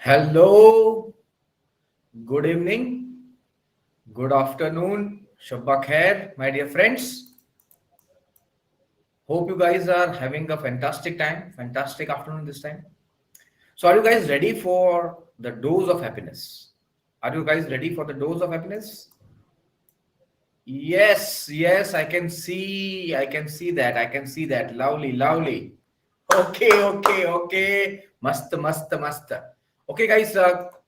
Hello, good evening, good afternoon, Shabba Khair, my dear friends. Hope you guys are having a fantastic time, fantastic afternoon this time. So, are you guys ready for the dose of happiness? Are you guys ready for the dose of happiness? Yes, yes, I can see that, I can see that. Lovely, lovely. Okay. Mast. Okay, guys.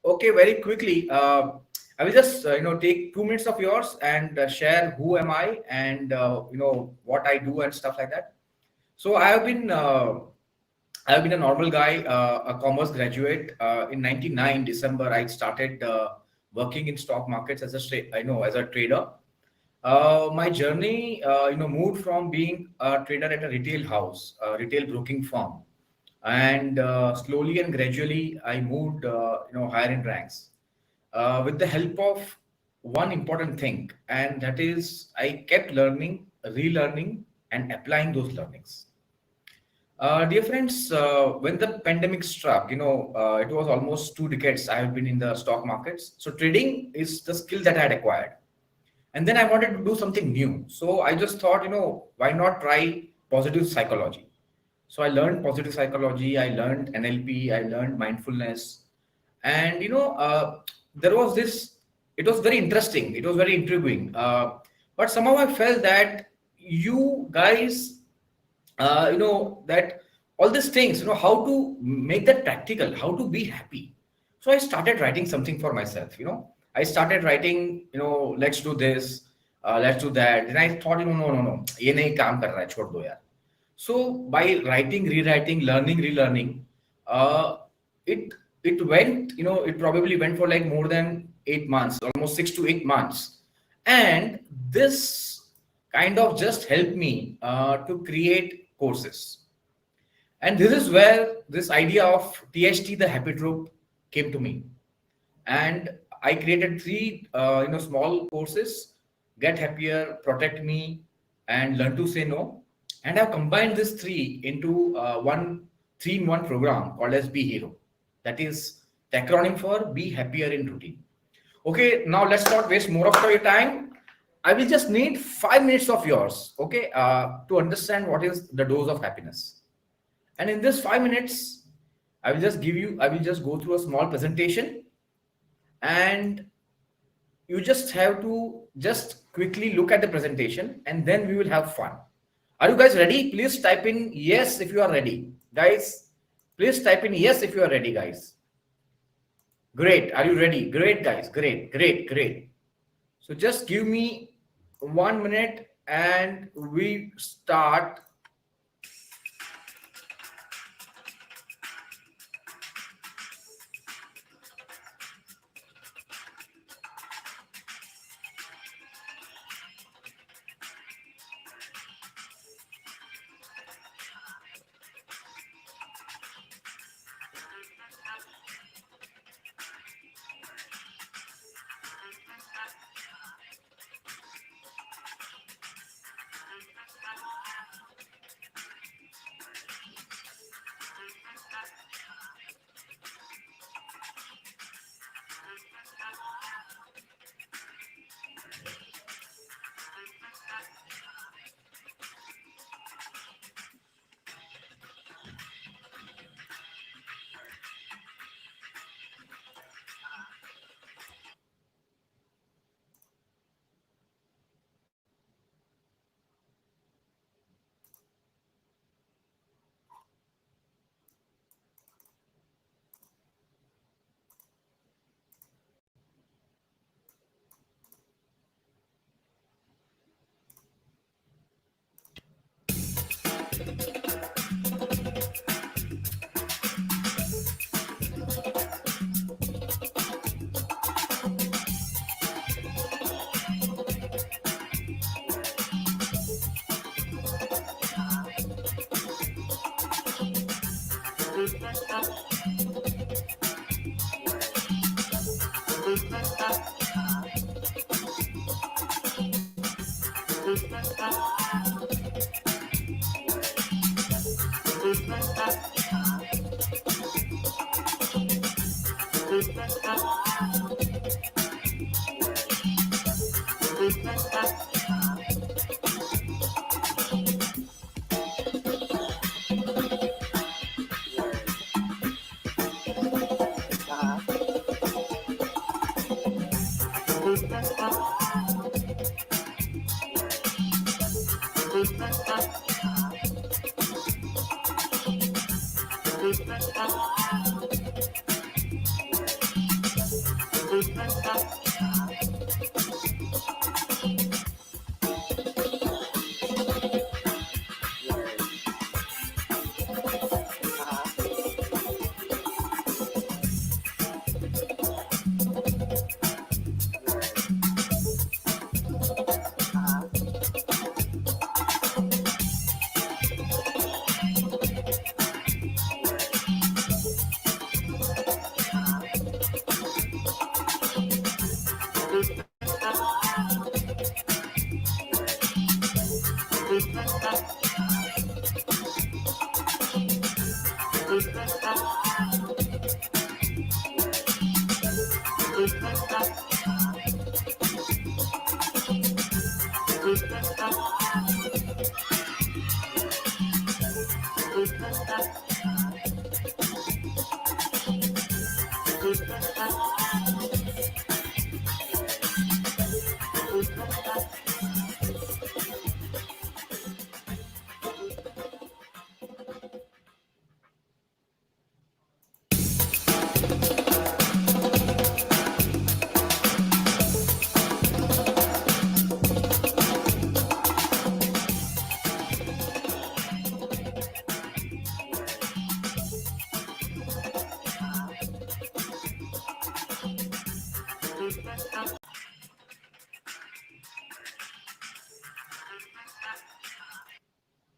Okay, very quickly. I will just take 2 minutes of yours and share who am I and what I do and stuff like that. So I have been a normal guy, a commerce graduate. In '99 December, I started working in stock markets as as a trader. My journey, moved from being a trader at a retail house, a retail broking firm, and slowly and gradually I moved, higher in ranks, with the help of one important thing, and that is I kept learning, relearning, and applying those learnings. Dear friends, when the pandemic struck, it was almost 2 decades I have been in the stock markets. So trading is the skill that I had acquired, and then I wanted to do something new. So I just thought, why not try positive psychology? So I learned positive psychology, I learned NLP, I learned mindfulness, and there was this. It was very interesting. It was very intriguing. But somehow I felt that you guys, that all these things, how to make that practical, how to be happy. So I started writing something for myself. I started writing, let's do this, let's do that. Then I thought, no, ये नहीं काम कर रहा है, छोड़ दो यार. So by writing, rewriting, learning, relearning, uh, it it went, it probably went for like more than 8 months, almost 6 to 8 months, and this kind of just helped me to create courses. And this is where this idea of THT, the Happy Troop, came to me. And I created three, small courses: Get Happier, Protect Me, and Learn to Say No. And I've combined these three into one three-in-one program called as Be Hero. That is the acronym for Be Happier in Routine. Okay, now let's not waste more of your time. I will just need 5 minutes of yours, okay, to understand what is the dose of happiness. And in this 5 minutes, I will just go through a small presentation, and you just have to just quickly look at the presentation, and then we will have fun. Are you guys ready? Please type in yes if you are ready. Guys, please type in yes if you are ready, guys. Great. Are you ready? Great, guys. Great. So just give me 1 minute and we start.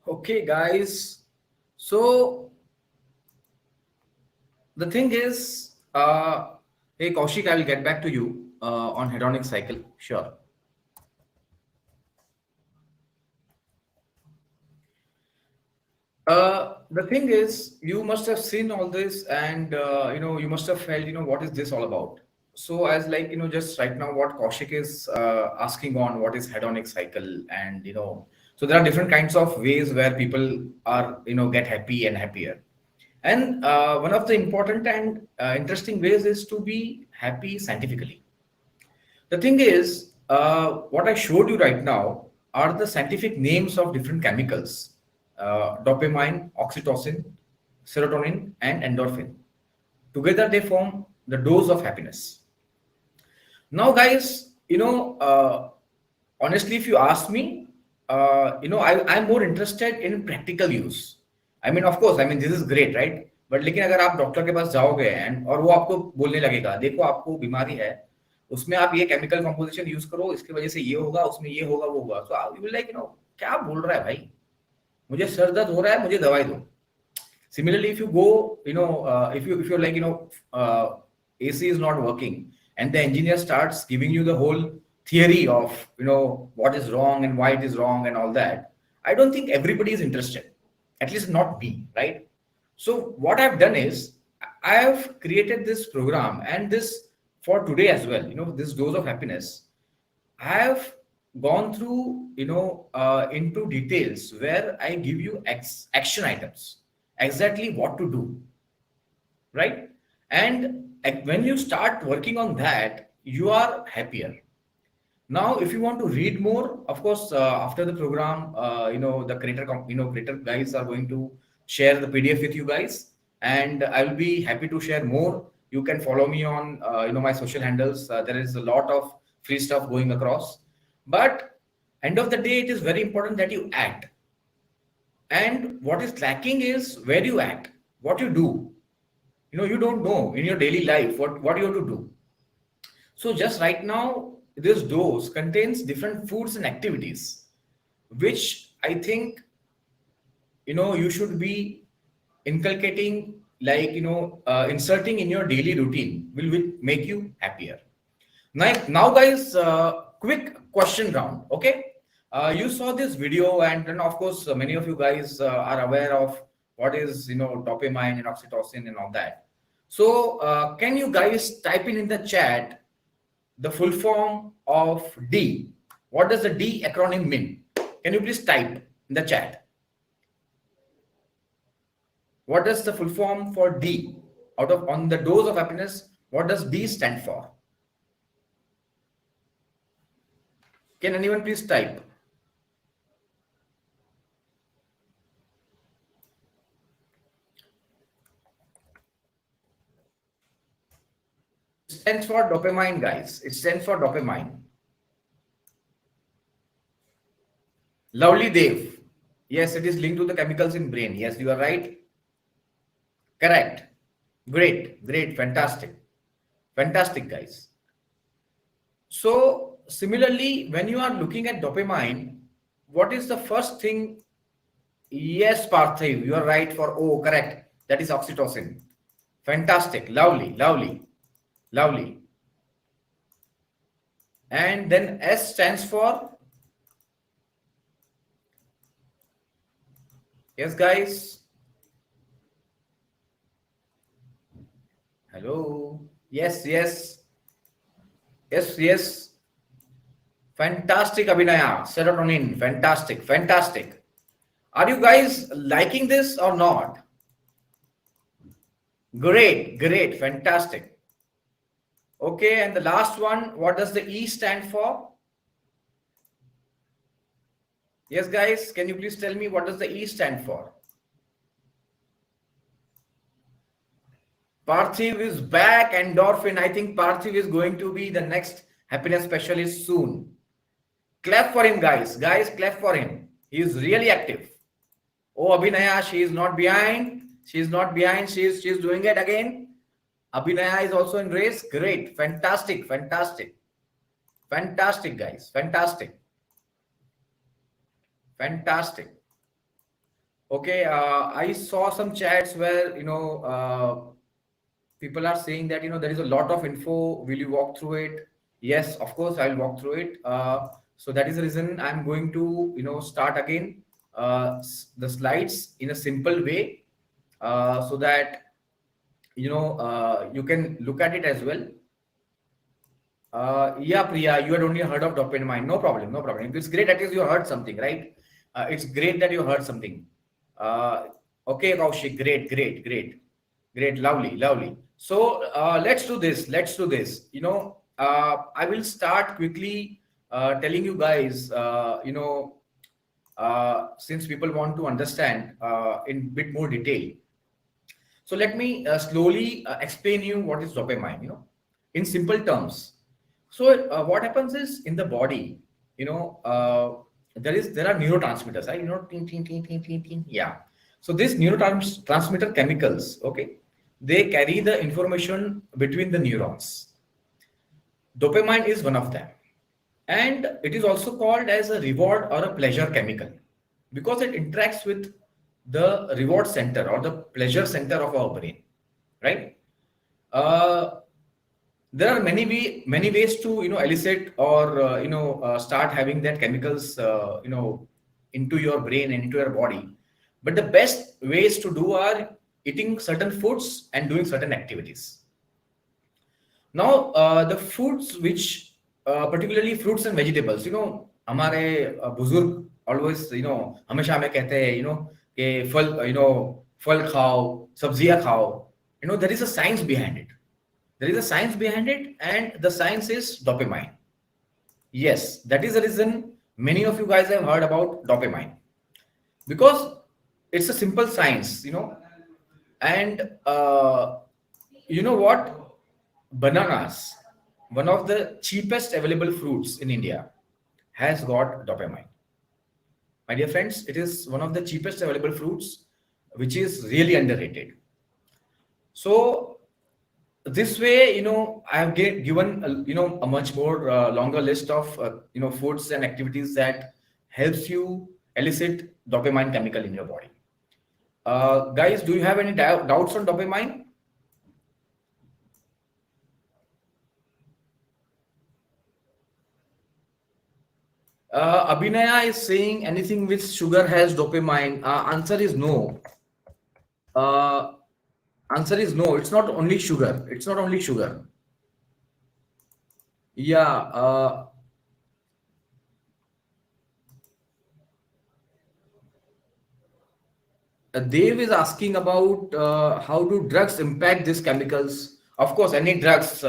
Okay, guys. So the thing is, hey Kaushik, I will get back to you on hedonic cycle. Sure. The thing is, you must have seen all this, and you must have felt, what is this all about? So, as like just right now, what Kaushik is asking on, what is hedonic cycle, and so there are different kinds of ways where people are, get happy and happier. And one of the important and interesting ways is to be happy scientifically. The thing is, what I showed you right now are the scientific names of different chemicals: dopamine, oxytocin, serotonin, and endorphin. Together, they form the dose of happiness. Now, guys, honestly, if you ask me, I'm more interested in practical use. I mean, of course, I mean, this is great, right? But लेकिन अगर आप doctor के पास जाओगे and और वो आपको बोलने लगेगा, देखो आपको बीमारी है, उसमें आप ये केमिकल कंपोजिशन यूज करो, इसकी वजह से ये होगा, उसमें ये होगा, वो होगा, तो यू विल लाइक क्या बोल रहा है भाई, मुझे सर दर्द हो रहा है, मुझे दवाई दो. Similarly, if you go, if you're like, AC is not working, and the engineer starts giving you the whole theory of, what is wrong and why it is wrong and all that, I don't think everybody is interested, at least not me, right? So what I've done is I have created this program, and this for today as well, this dose of happiness. I have gone through, into details where I give you action items, exactly what to do, right? And when you start working on that, you are happier. Now, if you want to read more, of course, after the program, the creator guys are going to share the PDF with you guys, and I will be happy to share more. You can follow me on, my social handles. There is a lot of free stuff going across, but end of the day, it is very important that you act. And what is lacking is where you act, what you do. You don't know in your daily life what you have to do. So just right now, this dose contains different foods and activities, which I think you should be inculcating, like inserting in your daily routine will make you happier. Now guys, quick question round. Okay, you saw this video, and then of course many of you guys are aware of what is dopamine and oxytocin and all that. So, can you guys type in the chat the full form of D? What does the D acronym mean? Can you please type in the chat? What does the full form for D? Out of on the dose of happiness, what does D stand for? Can anyone please type? It stands for dopamine, guys. It stands for dopamine. Lovely Dev. Yes, it is linked to the chemicals in brain. Yes, you are right. Correct. Great, great, fantastic. Fantastic, guys. So, similarly, when you are looking at dopamine, what is the first thing? Yes, Parthiv, you are right for O, correct. That is oxytocin. Fantastic, lovely, lovely, lovely. And then S stands for, yes, guys. Hello. Yes, yes, yes, yes. Fantastic, Abhinaya. Serotonin. Fantastic, fantastic. Are you guys liking this or not? Great, great, fantastic. Okay, and the last one, what does the E stand for? Yes, guys, can you please tell me what does the E stand for? Parthiv is back, endorphin. I think Parthiv is going to be the next happiness specialist soon. Clap for him, guys. Guys, clap for him. He is really active. Oh, Abhinaya, she is not behind. She is not behind. She's doing it again. Abhinaya is also in race. Great. Fantastic. Fantastic. Fantastic, guys. Fantastic. Fantastic. Okay. I saw some chats where, people are saying that, there is a lot of info. Will you walk through it? Yes, of course, I'll walk through it. So that is the reason I'm going to, start again the slides in a simple way so that, you can look at it as well. Yeah, Priya, you had only heard of dopamine. No problem, no problem. It's great that is you heard something, right? It's great that you heard something. Uh, okay, Kaushik, great, great, great, great, lovely, lovely. So let's do this. Let's do this. I will start quickly telling you guys. Since people want to understand in bit more detail. So let me slowly explain you what is dopamine. In simple terms. So what happens is in the body, there are neurotransmitters, right? Ting, ting, ting, ting, ting, ting. Yeah. So these neurotransmitter chemicals, okay, they carry the information between the neurons. Dopamine is one of them, and it is also called as a reward or a pleasure chemical because it interacts with the reward center or the pleasure center of our brain, right? Uh, there are many ways to elicit or start having that chemicals into your brain and into your body, but the best ways to do are eating certain foods and doing certain activities. Now the foods which particularly fruits and vegetables, हमारे बुजुर्ग always हमेशा हमें कहते हैं कि फल खाओ, सब्जियां खाओ. There is a science behind it. There is a science behind it, and the science is dopamine. Yes, that is the reason many of you guys have heard about dopamine because it's a simple science, and you know what? Bananas, one of the cheapest available fruits in India, has got dopamine. My dear friends, it is one of the cheapest available fruits, which is really underrated. So this way, I have given a much more longer list of foods and activities that helps you elicit dopamine chemical in your body. Guys, do you have any doubts on dopamine? Abhinaya is saying anything with sugar has dopamine. Answer is no. Uh, Answer is no. It's not only sugar. It's not only sugar. Yeah. Dave is asking about how do drugs impact these chemicals. Of course, any drugs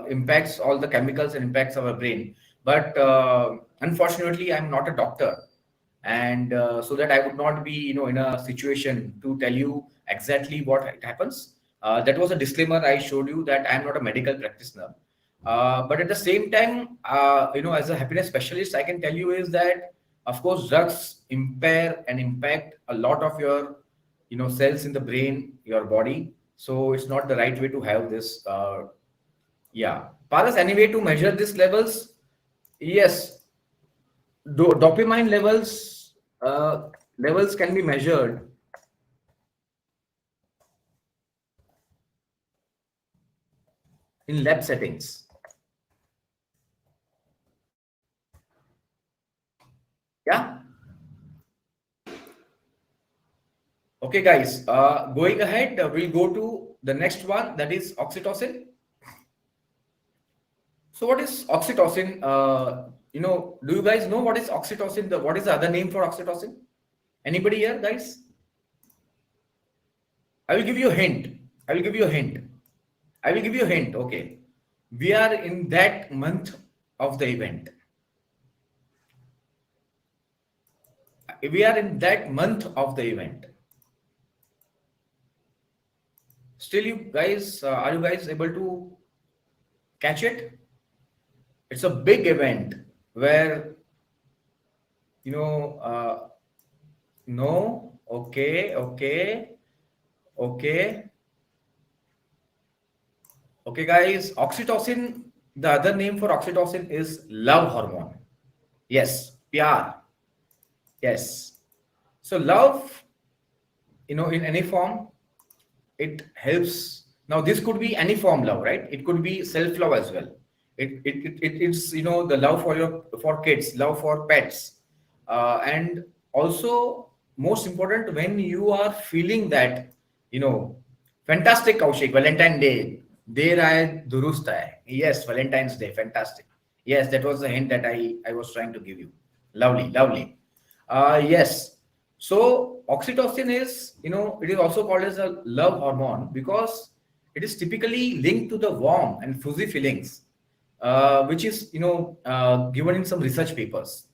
impacts all the chemicals and impacts our brain. But unfortunately, I'm not a doctor, and so that I would not be, in a situation to tell you exactly what happens. That was a disclaimer I showed you that I'm not a medical practitioner. But at the same time, as a happiness specialist, I can tell you is that of course drugs impair and impact a lot of your cells in the brain, your body. So it's not the right way to have this. Yeah, Paras, any way to measure these levels? Yes, dopamine levels can be measured in lab settings. Yeah. Okay, guys. Going ahead, we'll go to the next one, that is oxytocin. So, what is oxytocin? Do you guys know what is oxytocin? What is the other name for oxytocin? Anybody here, guys? I will give you a hint. I will give you a hint. I will give you a hint. Okay. We are in that month of the event. We are in that month of the event. Still, are you guys able to catch it? It's a big event where, you know, no, okay, okay, okay, okay, guys. Oxytocin, the other name for oxytocin is love hormone. Yes, pyar. Yes. So love, in any form, it helps. Now this could be any form love, right? It could be self love as well. It's the love for kids, love for pets, and also most important, when you are feeling that, you know fantastic, Kaushik, Valentine Day, der hai durust hai. Yes, Valentine's Day, fantastic. Yes, that was the hint that I was trying to give you. Lovely, lovely. Yes. So oxytocin is, it is also called as a love hormone because it is typically linked to the warm and fuzzy feelings, which is, given in some research papers.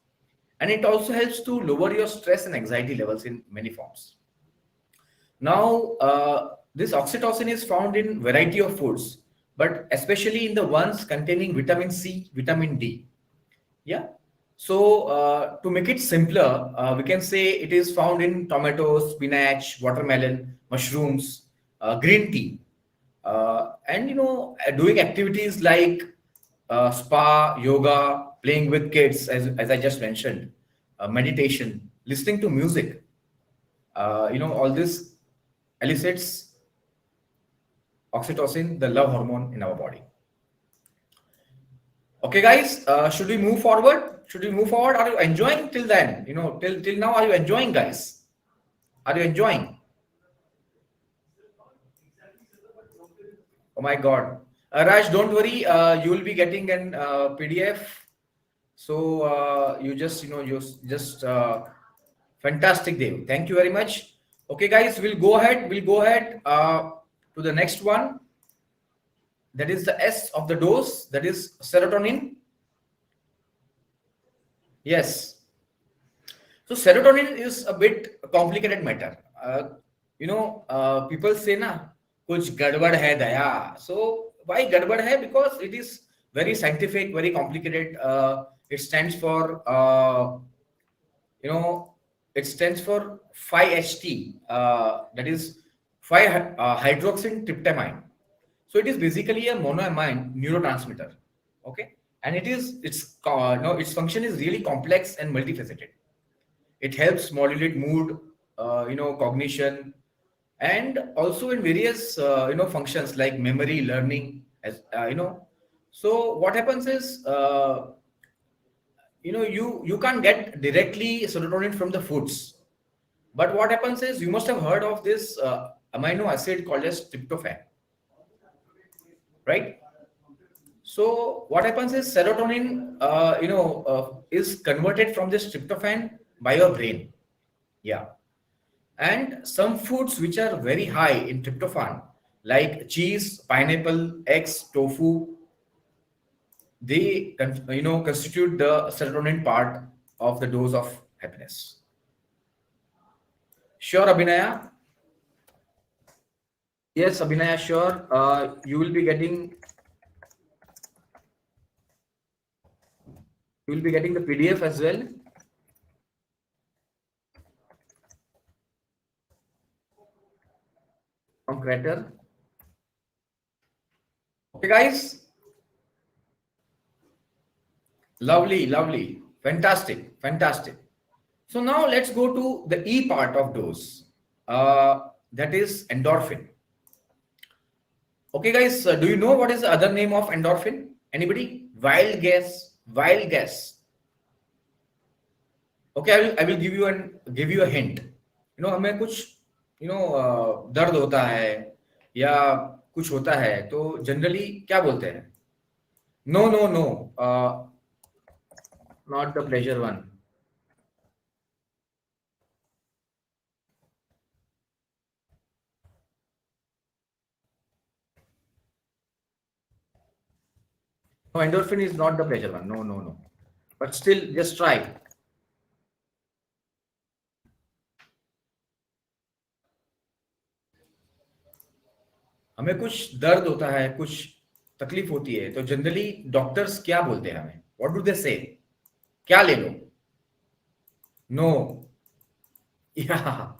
And it also helps to lower your stress and anxiety levels in many forms. Now, this oxytocin is found in variety of foods, but especially in the ones containing vitamin C, vitamin D. Yeah. So to make it simpler, we can say it is found in tomatoes, spinach, watermelon, mushrooms, green tea, and doing activities like spa, yoga, playing with kids, as I just mentioned, meditation, listening to music. All this elicits oxytocin, the love hormone in our body. Okay, guys, should we move forward? Should we move forward? Are you enjoying till then? Till now, are you enjoying, guys? Are you enjoying? Oh my God. Raj, don't worry. You will be getting an PDF. So you just fantastic, Dave. Thank you very much. Okay, guys, we'll go ahead. We'll go ahead to the next one. That is the S of the dose. That is serotonin. Yes. So serotonin is a bit complicated matter. People say na kuch gadbad hai daya. So why gadbad hai? Because it is very scientific, very complicated. It stands for you know it stands for 5-HT. That is 5-hydroxytryptamine. So it is basically a monoamine neurotransmitter. Okay, and its function is really complex and multifaceted. It helps modulate mood, cognition, and also in various functions like memory, learning. So what happens is, you can't get directly serotonin from the foods, but what happens is, you must have heard of this amino acid called as tryptophan, right? So what happens is serotonin, is converted from this tryptophan by your brain. Yeah. And some foods which are very high in tryptophan, like cheese, pineapple, eggs, tofu, they constitute the serotonin part of the dose of happiness. Sure, Abhinaya. Yes, Abhinaya, sure. You will be getting the PDF as well from Creator. Okay, guys. Lovely, lovely. Fantastic, fantastic. So now let's go to the E part of dose. That is endorphin. Okay, guys, do you know what is the other name of endorphin? Anybody? Wild guess. Wild guess. Okay, I will give you a hint. हमें कुछ दर्द होता है या कुछ होता है तो जनरली क्या बोलते हैं? No no no, not the pleasure one. No, endorphin is not the pleasure one. No, no, no. But still, just try. हमें कुछ दर्द होता है, कुछ तकलीफ होती है तो जनरली डॉक्टर्स क्या बोलते हैं हमें? व्हाट डू दे से? क्या ले लो? नो. या,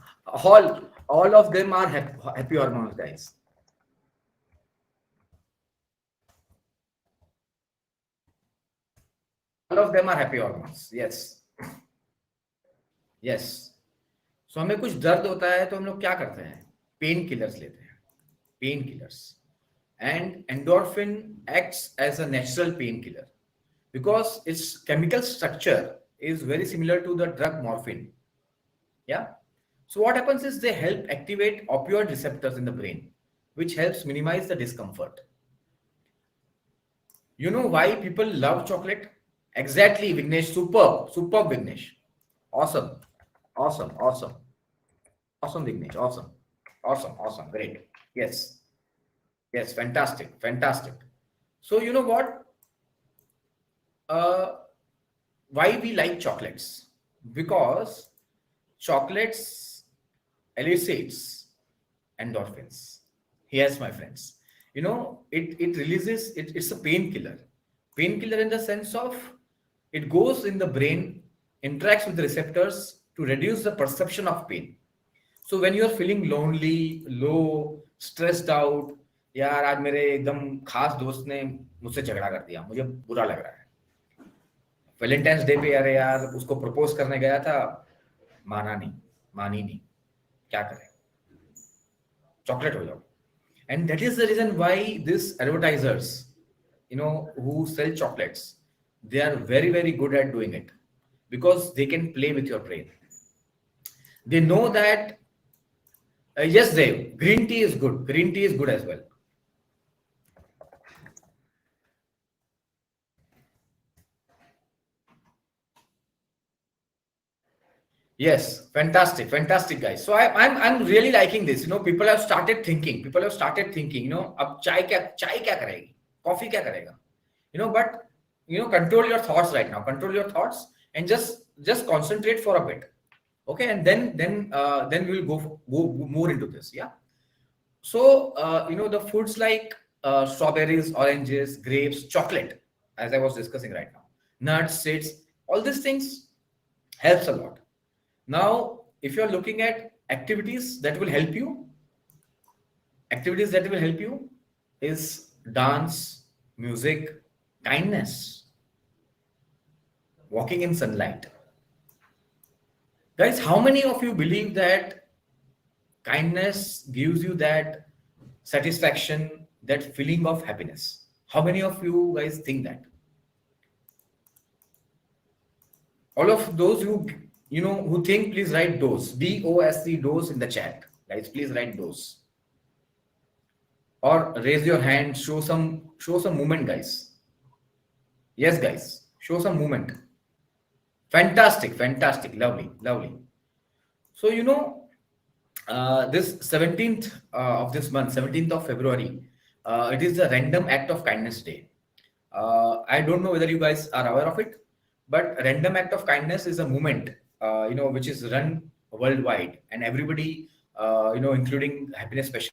all of them are happy hormones, guys. All of them are happy hormones. Yes. Yes. So हमें कुछ दर्द होता है तो हम लोग क्या करते हैं? पेन किलर्स लेते हैं. Pain killers. And endorphin acts as a natural painkiller because its chemical structure is very similar to the drug morphine. Yeah. So what happens is they help activate opioid receptors in the brain, which helps minimize the discomfort. You know why people love chocolate? Exactly, Vignesh. Superb, superb, Vignesh. Awesome, awesome, awesome, awesome, Vignesh. Awesome, awesome, awesome. Great. Yes, yes, fantastic, fantastic. So you know what? Uh, why we like chocolates? Because chocolates elicits endorphins. Yes, my friends. It releases it's a painkiller. Painkiller in the sense of it goes in the brain, interacts with the receptors to reduce the perception of pain. So when you are feeling lonely, low, stressed out, यार आज मेरे एकदम खास दोस्त ने मुझसे झगड़ा कर दिया, मुझे बुरा लग रहा है. वैलेंटाइंस डे पे यार उसको प्रपोज करने गया था, मानी नहीं, क्या करें? चॉकलेट हो जाओ. And that is the reason why these advertisers, who sell chocolates, they are very, very good at doing it because they can play with your brain. They know that, yes, Dave, green tea is good. Green tea is good as well. Yes, fantastic, fantastic, guys. So I'm really liking this. People have started thinking. अब चाय क्या करेगी? Coffee क्या करेगा? But control your thoughts right now. Control your thoughts and just concentrate for a bit. Okay, and then we'll go more into this. Yeah. So the foods like strawberries, oranges, grapes, chocolate, as I was discussing right now, nuts, seeds, all these things helps a lot. Now, if you're looking at activities that will help you, is dance, music, kindness, walking in sunlight. Guys, how many of you believe that kindness gives you that satisfaction, that feeling of happiness? How many of you guys think that? All of those who think, please write DOSE, D-O-S-E, DOSE in the chat. Guys, please write DOSE. Or raise your hand, show some movement, guys. Yes, guys, show some movement. Fantastic, fantastic, lovely, lovely. So this 17th of this month, 17th of February, it is the Random Act of Kindness Day. I don't know whether you guys are aware of it, but Random Act of Kindness is a movement, which is run worldwide, and everybody, including happiness specialists,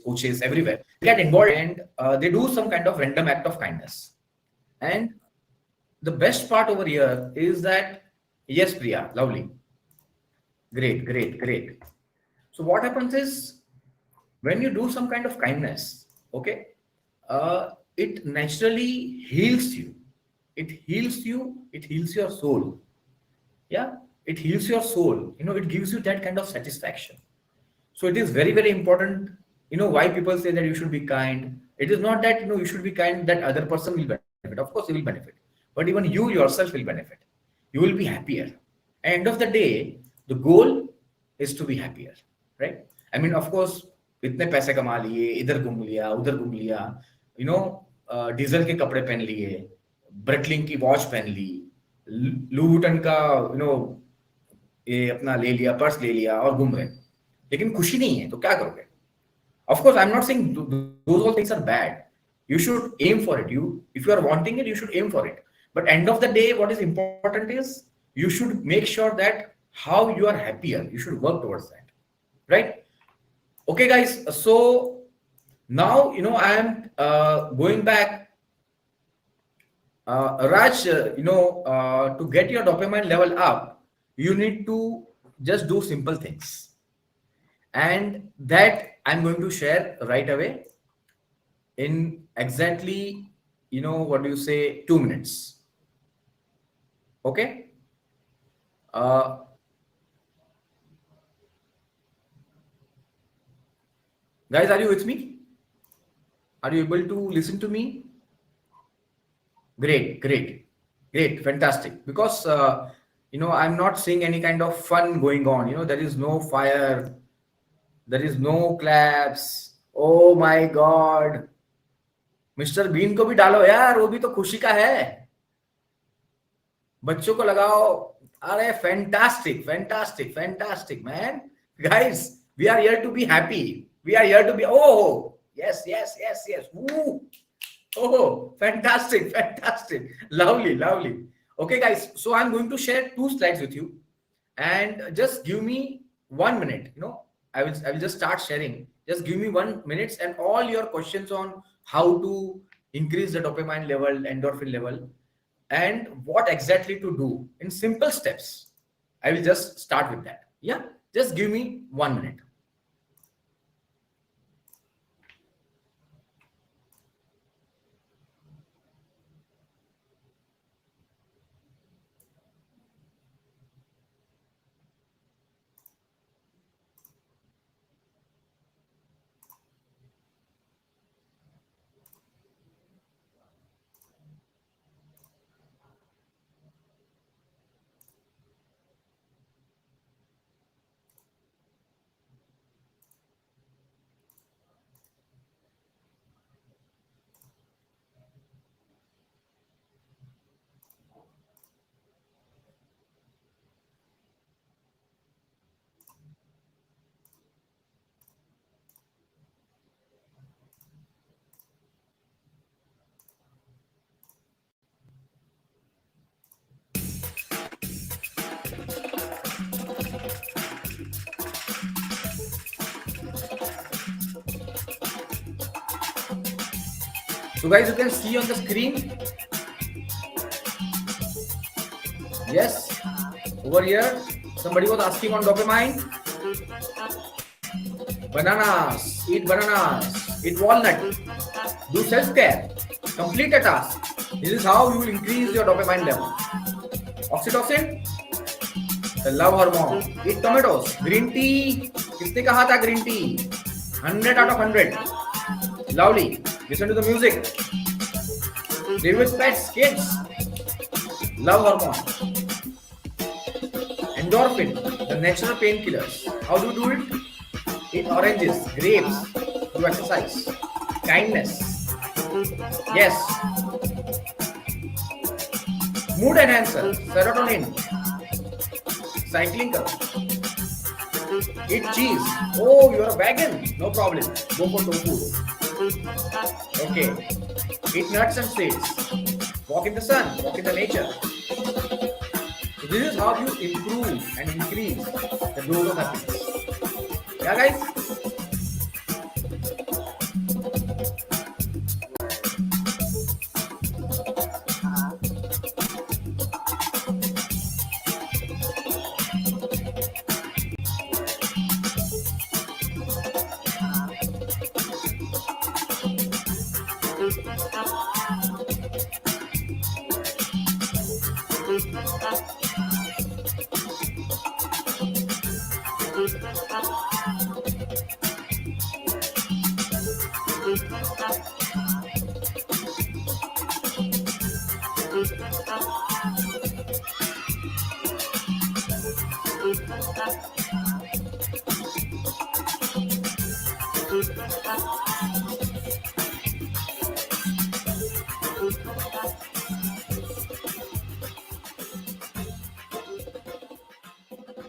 coaches, everywhere, they get involved and they do some kind of random act of kindness. And the best part over here is that, yes, Priya, lovely, great, great, great. So what happens is, when you do some kind of kindness, okay, it naturally heals you. It heals you. It heals your soul. Yeah, it heals your soul. It gives you that kind of satisfaction. So it is very, very important. Why people say that you should be kind. It is not that you should be kind that other person will benefit. Of course, he will benefit, but even you yourself will benefit. You will be happier. End of the day, the goal is to be happier, right? I mean, of course, इतने पैसे कमा लिए, इधर घूम लिया, उधर घूम लिया, डीजल के कपड़े पहन लिए, ब्रेटलिंग की वॉच पहन ली, लूटन का ये अपना ले लिया, पर्स ले लिया और घूम रहे, लेकिन खुशी नहीं है, तो क्या करोगे? Of course, I'm not saying those all things are bad. You should aim for it. If you are wanting it, you should aim for it. But end of the day, what is important is you should make sure that how you are happier. You should work towards that, right? Okay, guys. So now I am going back. Raj, to get your dopamine level up, you need to just do simple things, and that I'm going to share right away in exactly, what do you say, 2 minutes. Okay. Guys, are you with me? Are you able to listen to me? Great, great, great, fantastic. Because I'm not seeing any kind of fun going on. There is no fire, there is no claps. Oh my God, Mister Bean को भी डालो यार, वो भी तो खुशी का है. बच्चों को लगाओ. अरे fantastic, fantastic, fantastic, man. Guys, we are here to be happy. We are here to be, oh, yes, yes, yes, yes. Woo. Oh, fantastic, fantastic. Lovely, lovely. Okay, guys. So I'm going to share 2 slides with you, and just give me 1 minute. I will just start sharing. Just give me 1 minute, and all your questions on how to increase the dopamine level, endorphin level, and what exactly to do in simple steps. I will just start with that. Yeah, just give me 1 minute. So guys, you can see on the screen. Yes, over here, somebody was asking on dopamine. Bananas, eat walnut, do self-care, complete a task. This is how you will increase your dopamine level. Oxytocin, the love hormone. Eat tomatoes, green tea. किसने कहा था green tea? 100 out of 100. Lovely. Listen to the music. Live with pets, kids. Love hormone. Endorphin, the natural painkillers. How do you do it? Eat oranges, grapes, do exercise. Kindness. Yes. Mood enhancer, serotonin. Cycling karo. Eat cheese. Oh, you're a vegan. No problem. Go for tofu. Okay. Eat nuts and seeds. Walk in the sun. Walk in the nature. So this is how you improve and increase the dose of happiness. Yeah, guys.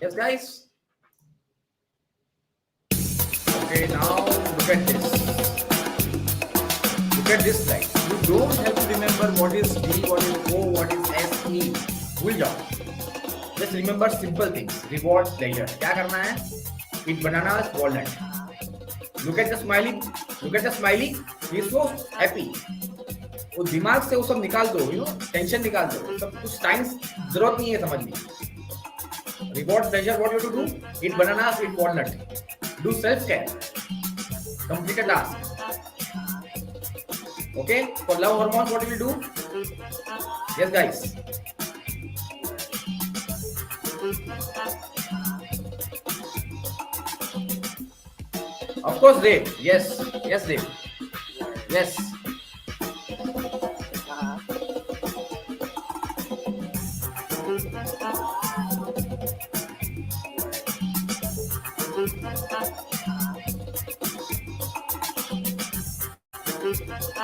Yes, guys. Okay, now look at this. Look at this slide. You don't have to remember what is D, what is O, what is S, E. भूल जाओ. Just remember simple things. Reward, pleasure. क्या करना है? Eat bananas, walnut. Look at the smiley. Look at the smiley. He is so happy. वो दिमाग से वो सब निकाल दो, टेंशन निकाल दो. सब कुछ टाइम जरूरत नहीं है समझने. Reward, pleasure. What you have to do? Eat bananas, eat walnut. Do self-care. Complete a task. Okay? For love hormones, what will you do? Yes, guys. Of course, Dave. Yes. Yes, Dave. Yes.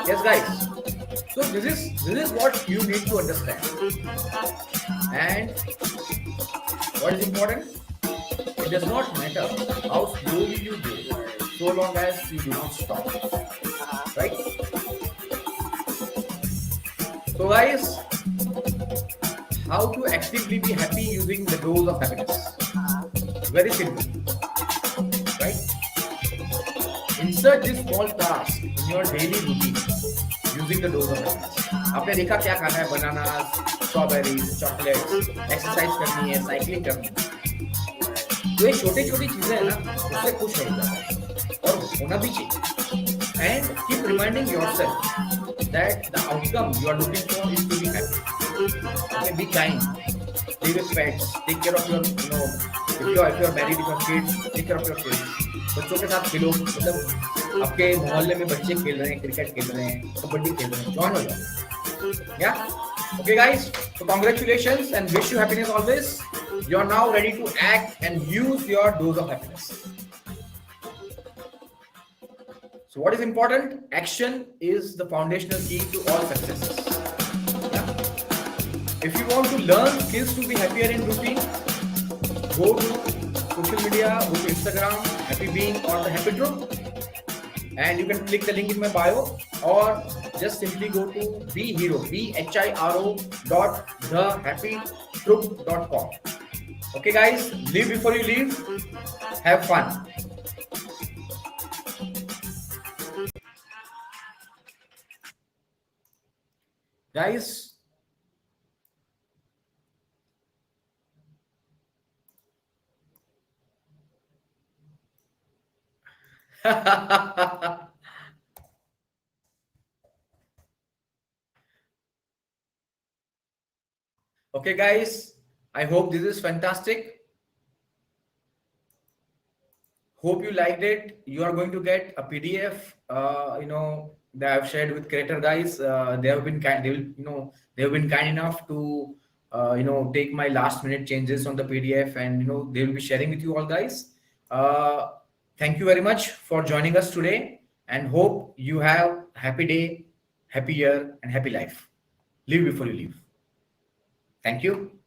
Yes, guys. So this is what you need to understand. And what is important? It does not matter how slowly you go, so long as you do not stop. Right? So, guys, how to actively be happy using the dose of happiness? Very simple. Right? Insert this small task in your daily routine using the dose of happiness. आपने देखा क्या खाना है? Bananas, strawberries, chocolates, exercise करनी है, cycling करनी है. तो ये छोटी छोटी चीजें हैं ना, उससे खुश हो जाता है और होना भी चाहिए. And keep reminding yourself that the outcome you are looking for is to be happy. Okay, be kind, live with pets, take care of your, if you are married, if you have kids, take care of your kids. बच्चों के साथ खेलो. मतलब आपके मोहल्ले में बच्चे खेल रहे हैं, क्रिकेट खेल रहे हैं, कबड्डी खेल रहे हैं, जॉइन हो जाओ. Yeah. Okay, guys. So congratulations and wish you happiness always. You are now ready to act and use your dose of happiness. So what is important? Action is the foundational key to all successes. Yeah. If you want to learn skills to be happier in routine, go to social media, go to Instagram, Happy Being or the Happy Troop, and you can click the link in my bio, or just simply go to BHIRO, BHIRO.thehappytroop.com. Okay, guys, live before you leave. Have fun. Guys, okay, guys, I hope this is fantastic. Hope you liked it. You are going to get a PDF, that I've shared with Creator guys. They have been kind. They have been kind enough to, take my last minute changes on the PDF, and they will be sharing with you all, guys. Thank you very much for joining us today and hope you have happy day, happy year and happy life. Live before you leave. Thank you.